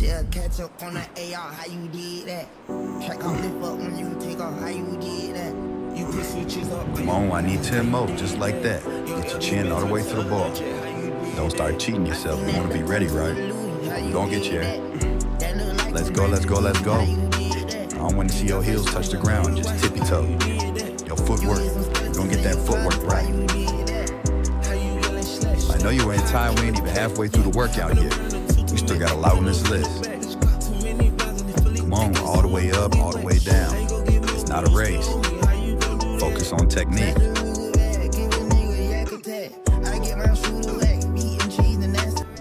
They'll catch up on the AR, how you did that? Track off, lift up when you take off, how you did that? You put switches up. Come on, I need 10 more, just like that. Get your chin all the way to the ball. Don't start cheating yourself. You want to be ready, right? Don't get your. Let's go, let's go, let's go. I don't want to see your heels touch the ground, just tippy toe. Your footwork, we're gonna get that footwork right. I know you ain't tired, we ain't even halfway through the workout yet. We still got a lot on this list. Come on, all the way up, all the way down. It's not a race. Focus on technique.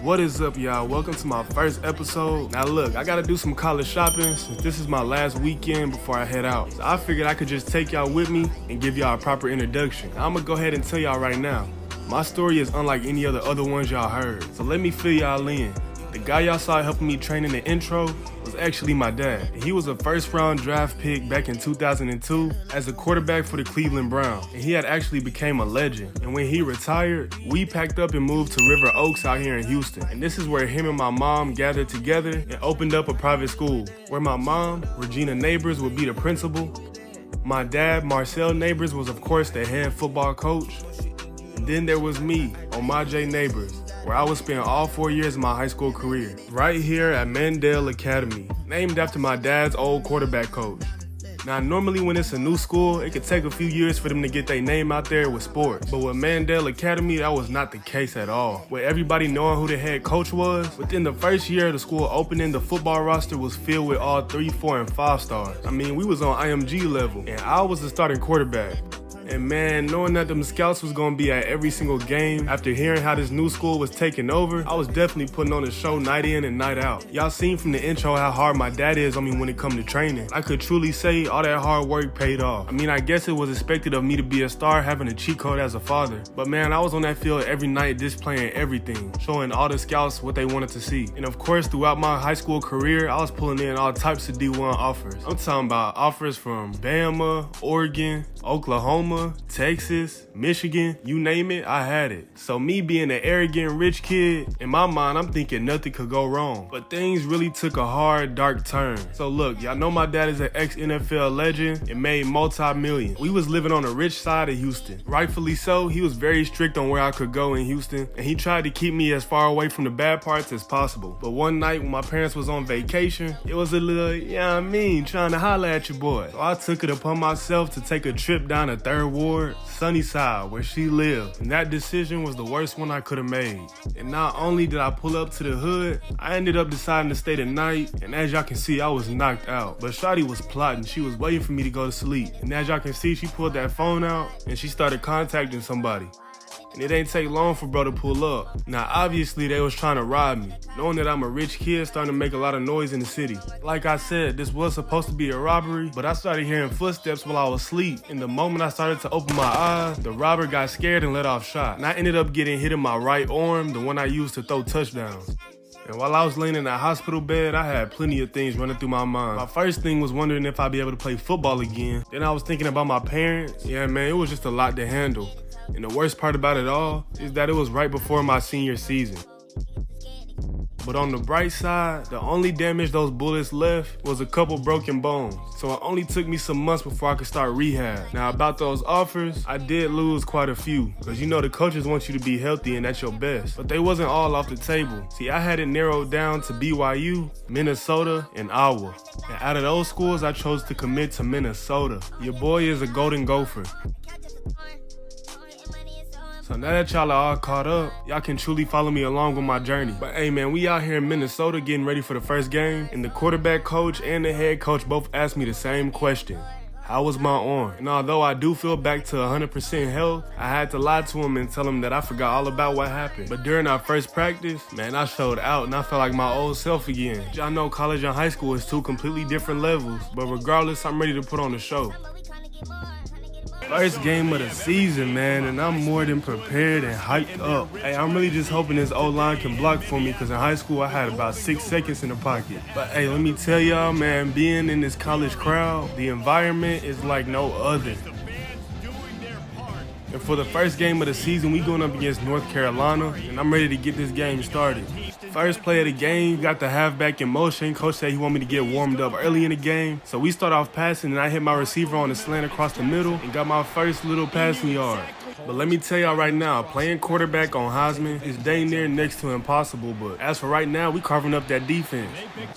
What is up, y'all? Welcome to my first episode. Now look, I gotta do some college shopping since this is my last weekend before I head out. So I figured I could just take y'all with me and give y'all a proper introduction. Now, I'm gonna go ahead and tell y'all right now. My story is unlike any other ones y'all heard. So let me fill y'all in. The guy y'all saw helping me train in the intro was actually my dad. He was a first-round draft pick back in 2002 as a quarterback for the Cleveland Browns. And he had actually became a legend. And when he retired, we packed up and moved to River Oaks out here in Houston. And this is where him and my mom gathered together and opened up a private school, where my mom, Regina Neighbors, would be the principal. My dad, Marcel Neighbors, was of course the head football coach. And then there was me, Omaje Neighbors, where I would spend all 4 years of my high school career, right here at Mandel Academy, named after my dad's old quarterback coach. Now, normally when it's a new school, it could take a few years for them to get their name out there with sports. But with Mandel Academy, that was not the case at all. With everybody knowing who the head coach was, within the first year of the school opening, the football roster was filled with all 3, 4, and 5 stars. I mean, we was on IMG level, and I was the starting quarterback. And man, knowing that them scouts was gonna be at every single game, after hearing how this new school was taking over, I was definitely putting on a show night in and night out. Y'all seen from the intro how hard my dad is on me when it come to training. I could truly say all that hard work paid off. I mean, I guess it was expected of me to be a star having a cheat code as a father. But man, I was on that field every night displaying everything, showing all the scouts what they wanted to see. And of course, throughout my high school career, I was pulling in all types of D1 offers. I'm talking about offers from Bama, Oregon, Oklahoma, Texas, Michigan, you name it, I had it. So me being an arrogant rich kid, in my mind, I'm thinking nothing could go wrong. But things really took a hard, dark turn. So look, y'all know my dad is an ex-NFL legend and made multi-million. We was living on the rich side of Houston. Rightfully so, he was very strict on where I could go in Houston, and he tried to keep me as far away from the bad parts as possible. But one night when my parents was on vacation, it was a little, trying to holler at your boy. So I took it upon myself to take a trip down to 3rd Ward, Sunnyside, where she lived. And that decision was the worst one I could have made. And not only did I pull up to the hood, I ended up deciding to stay the night. And as y'all can see, I was knocked out. But Shawty was plotting. She was waiting for me to go to sleep. And as y'all can see, she pulled that phone out and she started contacting somebody. And it ain't take long for bro to pull up. Now, obviously, they was trying to rob me, knowing that I'm a rich kid starting to make a lot of noise in the city. Like I said, this was supposed to be a robbery, but I started hearing footsteps while I was asleep. And the moment I started to open my eyes, the robber got scared and let off shots. And I ended up getting hit in my right arm, the one I used to throw touchdowns. And while I was laying in that hospital bed, I had plenty of things running through my mind. My first thing was wondering if I'd be able to play football again. Then I was thinking about my parents. Yeah, man, it was just a lot to handle. And the worst part about it all is that it was right before my senior season. But on the bright side, the only damage those bullets left was a couple broken bones. So it only took me some months before I could start rehab. Now about those offers, I did lose quite a few. Cause you know the coaches want you to be healthy and at your best. But they wasn't all off the table. See, I had it narrowed down to BYU, Minnesota, and Iowa. And out of those schools, I chose to commit to Minnesota. Your boy is a Golden Gopher. So now that y'all are all caught up, y'all can truly follow me along with my journey. But hey man, we out here in Minnesota getting ready for the first game, and the quarterback coach and the head coach both asked me the same question. How was my arm? And although I do feel back to 100% health, I had to lie to him and tell him that I forgot all about what happened. But during our first practice, man, I showed out and I felt like my old self again. Y'all know college and high school is two completely different levels, but regardless, I'm ready to put on the show. First game of the season, man, and I'm more than prepared and hyped up. Hey, I'm really just hoping this O-line can block for me, because in high school I had about 6 seconds in the pocket. But hey, let me tell y'all, man, being in this college crowd, the environment is like no other. And for the first game of the season, we going up against North Carolina, and I'm ready to get this game started. First play of the game, got the halfback in motion. Coach said he wanted me to get warmed up early in the game. So we start off passing, and I hit my receiver on the slant across the middle and got my first little passing yard. But let me tell y'all right now, playing quarterback on Heisman is dang near next to impossible. But as for right now, we carving up that defense.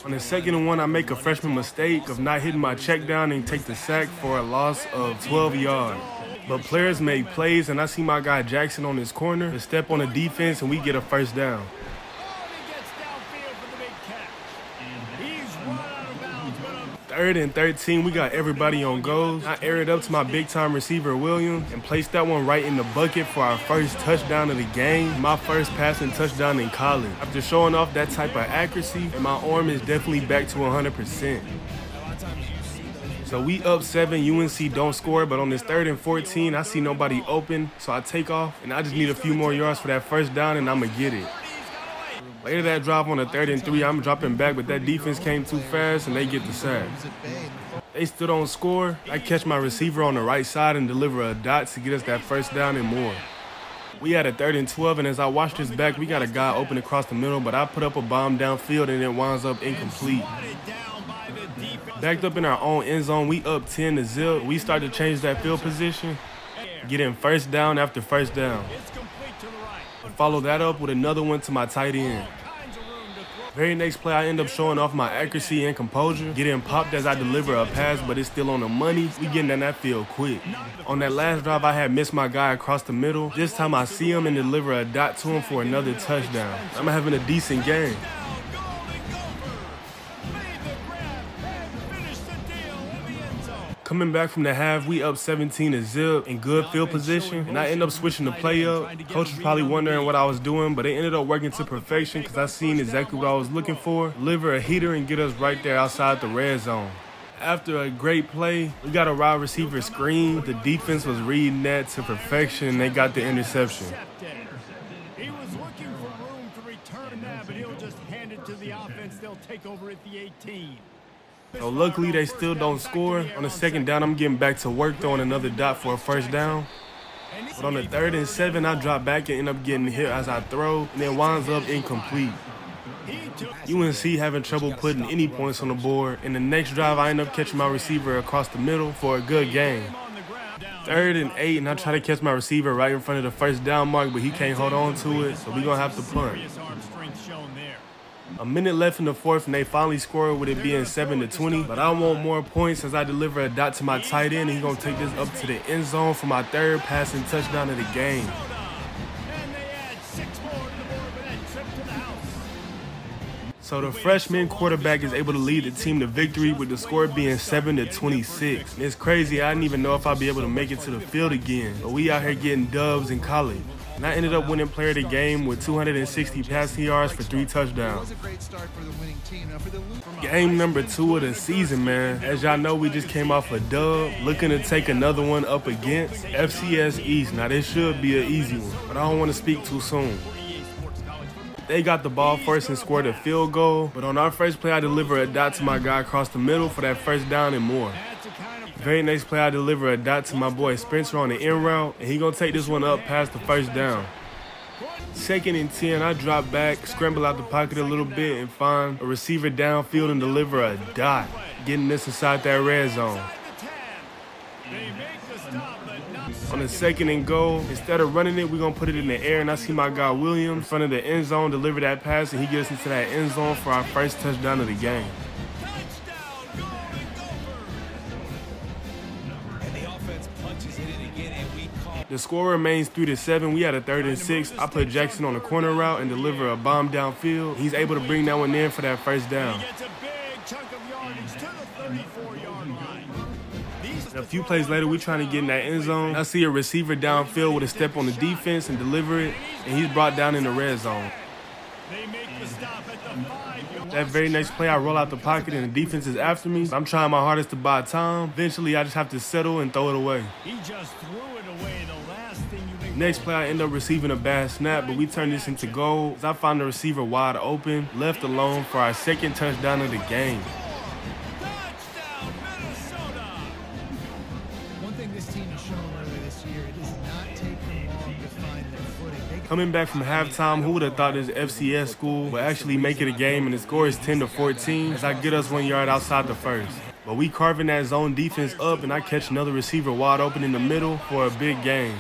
On the 2nd and 1, I make a freshman mistake of not hitting my check down and take the sack for a loss of 12 yards. But players make plays, and I see my guy Jackson on his corner to step on the defense, and we get a first down. 3rd and 13, we got everybody on goals. I air it up to my big-time receiver, Williams, and placed that one right in the bucket for our first touchdown of the game, my first passing touchdown in college. After showing off that type of accuracy, and my arm is definitely back to 100%. So we up 7, UNC don't score, but on this 3rd and 14, I see nobody open, so I take off, and I just need a few more yards for that first down, and I'ma get it. Later that drive on the 3rd and 3, I'm dropping back, but that defense came too fast, and they get the sack. They still don't score. I catch my receiver on the right side and deliver a dot to get us that first down and more. We had a 3rd and 12, and as I watch this back, we got a guy open across the middle, but I put up a bomb downfield, and it winds up incomplete. Backed up in our own end zone, we up 10-0. We start to change that field position, getting first down after first down. Follow that up with another one to my tight end. Very next play, I end up showing off my accuracy and composure, getting popped as I deliver a pass, but it's still on the money. We getting in that field quick. On that last drive, I had missed my guy across the middle. This time I see him and deliver a dot to him for another touchdown. I'm having a decent game. Coming back from the half, we up 17-0 in good field position, and I end up switching the play up. Coach was probably wondering what I was doing, but it ended up working to perfection because I seen exactly what I was looking for. Deliver a heater and get us right there outside the red zone. After a great play, we got a wide receiver screen. The defense was reading that to perfection, and they got the interception. He was looking for room to return that, but he'll just hand it to the offense. They'll take over at the 18. So luckily they still don't score. On the 2nd down, I'm getting back to work throwing another dot for a first down. But on the 3rd and 7, I drop back and end up getting hit as I throw, and then winds up incomplete. UNC having trouble putting any points on the board. In the next drive, I end up catching my receiver across the middle for a good gain. 3rd and 8, and I try to catch my receiver right in front of the first down mark, but he can't hold on to it, so we're going to have to punt. A minute left in the 4th, and they finally scored with it being 7-20. But I want more points as I deliver a dot to my tight end, and he's going to take this up to the end zone for my 3rd passing touchdown of the game. So the freshman quarterback is able to lead the team to victory with the score being 7-26. And it's crazy, I didn't even know if I'd be able to make it to the field again. But we out here getting dubs in college. And I ended up winning player of the game with 260 passing yards for 3 touchdowns. Game number 2 of the season, man. As y'all know, we just came off a dub, looking to take another one up against FCS East. Now, this should be an easy one, but I don't want to speak too soon. They got the ball first and scored a field goal, but on our first play, I deliver a dot to my guy across the middle for that first down and more. Very next play, I deliver a dot to my boy Spencer on the end route, and he gonna take this one up past the first down. 2nd and 10, I drop back, scramble out the pocket a little bit, and find a receiver downfield and deliver a dot, getting this inside that red zone. On the 2nd and goal, instead of running it, we're gonna put it in the air, and I see my guy Williams in front of the end zone deliver that pass, and he gets into that end zone for our first touchdown of the game. The score remains 3-7. We had a 3rd and 6. I put Jackson on the corner route and deliver a bomb downfield. He's able to bring that one in for that first down. A few plays later, we're trying to get in that end zone. I see a receiver downfield with a step on the defense and deliver it, and he's brought down in the red zone. That very next play, I roll out the pocket and the defense is after me. I'm trying my hardest to buy time. Eventually, I just have to settle and throw it away. Next play, I end up receiving a bad snap, but we turn this into goal. I find the receiver wide open, left alone for our 2nd touchdown of the game. One thing this team has shown earlier this year, it does not take them long to find their footing. They Coming back from halftime, who would have thought this FCS school would actually make it a game, and the score is 10-14 as I get us 1 yard outside the first. But we carving that zone defense up, and I catch another receiver wide open in the middle for a big gain.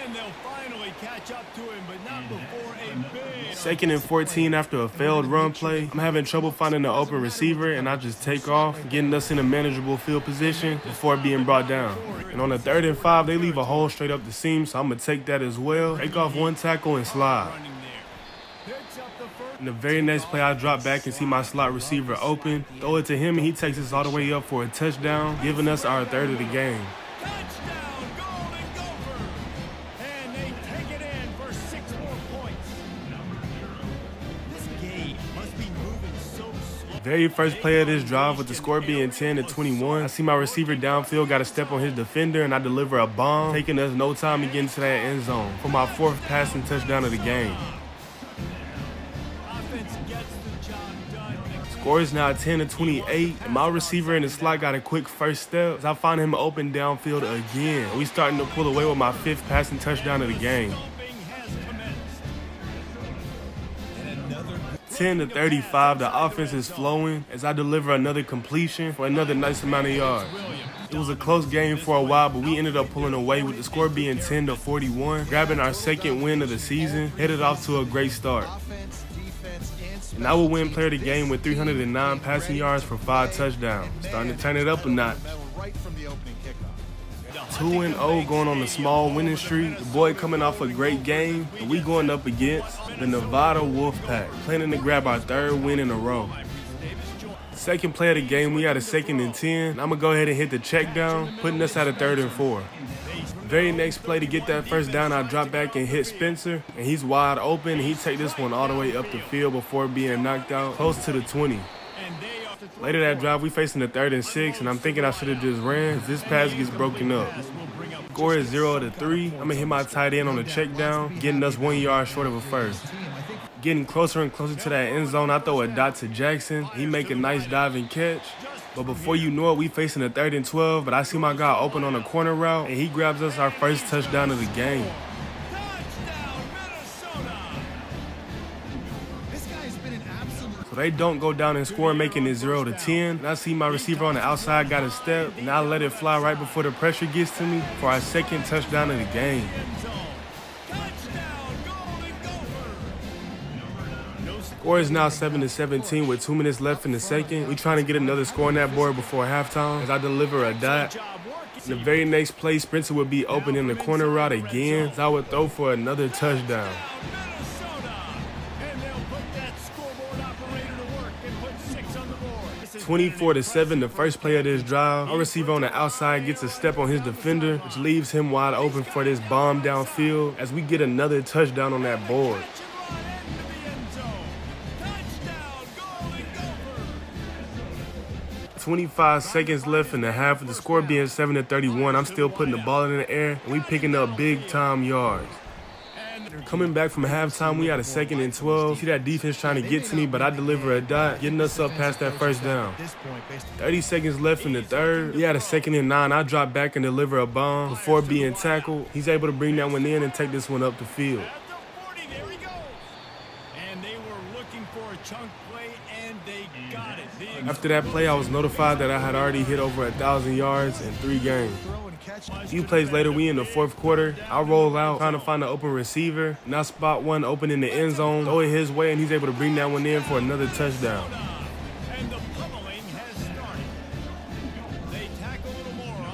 And they'll finally catch up to him, but not before a big... 2nd and 14 after a failed run play. I'm having trouble finding an open receiver, and I just take off, getting us in a manageable field position before being brought down. And on the 3rd and 5, they leave a hole straight up the seam, so I'm going to take that as well. Take off 1 tackle and slide. In the very next play, I drop back and see my slot receiver open. Throw it to him, and he takes us all the way up for a touchdown, giving us our 3rd of the game. Touchdown, Golden Gopher! And they take it in for 6 more points. This game must be moving so slow. Very first play of this drive, with the score being 10-21, I see my receiver downfield got a step on his defender, and I deliver a bomb, taking us no time to get into that end zone for my 4th passing touchdown of the game. Score is now 10-28, and my receiver in the slot got a quick first step as I find him open downfield again. We starting to pull away with my 5th passing touchdown of the game. 10-35, the offense is flowing as I deliver another completion for another nice amount of yards. It was a close game for a while, but we ended up pulling away with the score being 10-41, grabbing our 2nd win of the season, headed off to a great start. And I will win player of the game with 309 passing yards for 5 touchdowns. Starting to turn it up a notch. 2-0 going on the small winning streak. The boy coming off a great game, and we going up against the Nevada Wolfpack, planning to grab our 3rd win in a row. 2nd play of the game, we had a 2nd and 10. I'm gonna go ahead and hit the check down, putting us at a 3rd and 4. Very next play to get that 1st down, I drop back and hit Spencer, and he's wide open, and he take this one all the way up the field before being knocked out close to the 20. Later that drive, we facing the 3rd and 6, and I'm thinking I should have just ran. This pass gets broken up. Score is 0-3. I'm gonna hit my tight end on the check down, getting us 1 yard short of a first. Getting closer and closer to that end zone, I throw a dot to Jackson. He make a nice dive and catch. But before you know it, we facing a 3rd and 12, but I see my guy open on a corner route, and he grabs us our 1st touchdown of the game. So they don't go down and score, making it 0-10. And I see my receiver on the outside got a step, and I let it fly right before the pressure gets to me for our 2nd touchdown of the game. Score is now 7-17 with 2 minutes left in the 2nd. We trying to get another score on that board before halftime as I deliver a dot. In the very next play, Spencer would be open in the corner route again, so I would throw for another touchdown. 24-7, the first play of this drive. Our receiver on the outside gets a step on his defender, which leaves him wide open for this bomb downfield as we get another touchdown on that board. 25 seconds left in the half, with the score being 7-31. I'm still putting the ball in the air, and we picking up big time yards. Coming back from halftime, we had a 2nd and 12. See that defense trying to get to me, but I deliver a dot, getting us up past that 1st down. 30 seconds left in the 3rd. We had a 2nd and 9. I drop back and deliver a bomb before being tackled. He's able to bring that one in and take this one up the field. After that play, I was notified that I had already hit over 1,000 yards in 3 games. A few plays later, we in the 4th quarter. I roll out, trying to find an open receiver, and I spot one open in the end zone, throw it his way, and he's able to bring that one in for another touchdown.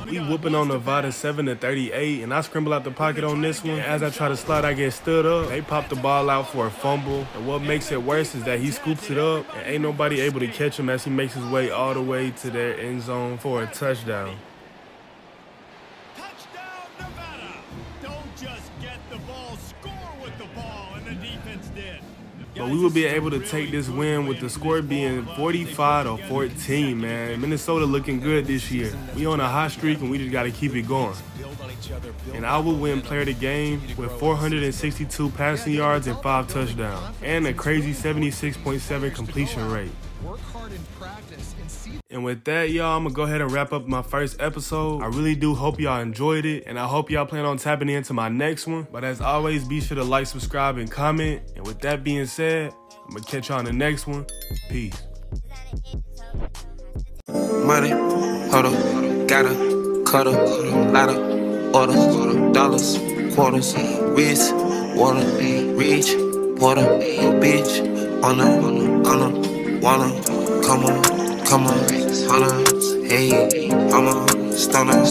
We whooping on Nevada 7-38, and I scramble out the pocket on this one. As I try to slide, I get stood up. They pop the ball out for a fumble, and what makes it worse is that he scoops it up, and ain't nobody able to catch him as he makes his way all the way to their end zone for a touchdown. Touchdown, Nevada! Don't just get the ball, score with the ball, and the defense did. But we will be able to take this win with the score being 45-14, man. Minnesota looking good this year. We on a hot streak, and we just got to keep it going. And I will win player of the game with 462 passing yards and 5 touchdowns, and a crazy 76.7 completion rate. practice and see. And with that, y'all, I'm gonna go ahead and wrap up my first episode. I really do hope y'all enjoyed it, and I hope y'all plan on tapping into my next one. But as always, be sure to like, subscribe, and comment. And with that being said, I'm gonna catch y'all in the next one. Peace. Money, hold up, gotta, cut up, lotta, order, dollars, quarters, wrist, water, rich, water, bitch, on wanna, come on, hey, I'm a stunner.